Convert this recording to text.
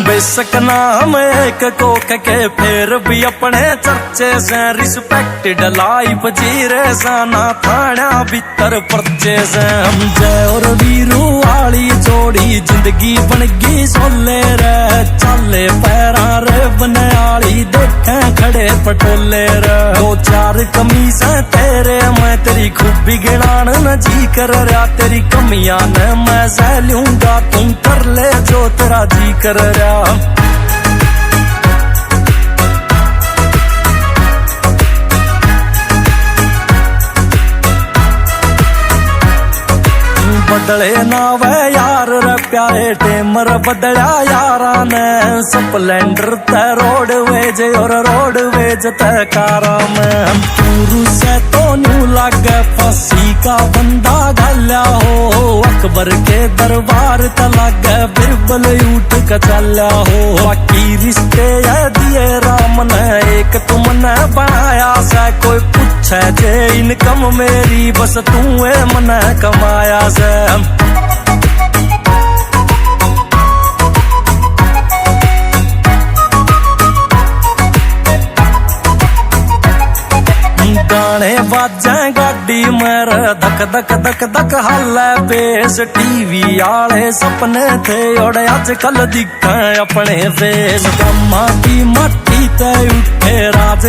बेशक नाम एक कोक के फिर भी अपने चर्चे से रिस्पेक्टेड लाइफ जी रहे साना थाना भीतर पर्चे से हम जय और वीरू वाली जोड़ी जिंदगी बन गई सोले रे चाले पैरा रे बने आली देखे खड़े पटोले रे दो चार कमीज तेरे मैं तेरी खूबी गिनान न जी कर रहा तेरी कमियां न मैं सह लूंगा तुम कर ले जो तेरा जी कर रहा बदले ना वे यार रे प्यारे टेमर बदला यारा ने स्प्लेंडर ते रोड वेज और रोड वेज ते कारा में टूरू से तो न्यू लागे फांसी का बंदा गाल्या हो अकबर के दरबार ते लागे बिरबल उठ के चल्या हो बाकी रिश्ते दिए राम ने एक तुमने बनाया से कोई पूछे जे इनकम मेरी बस तू मने कमाया से गाने बाजे गाड़ी मेरे धक धक धक धक हाले बेस टीवी आले सपने थे और आजकल दिखे अपने फेस कमा की मट्टी ते उठे राज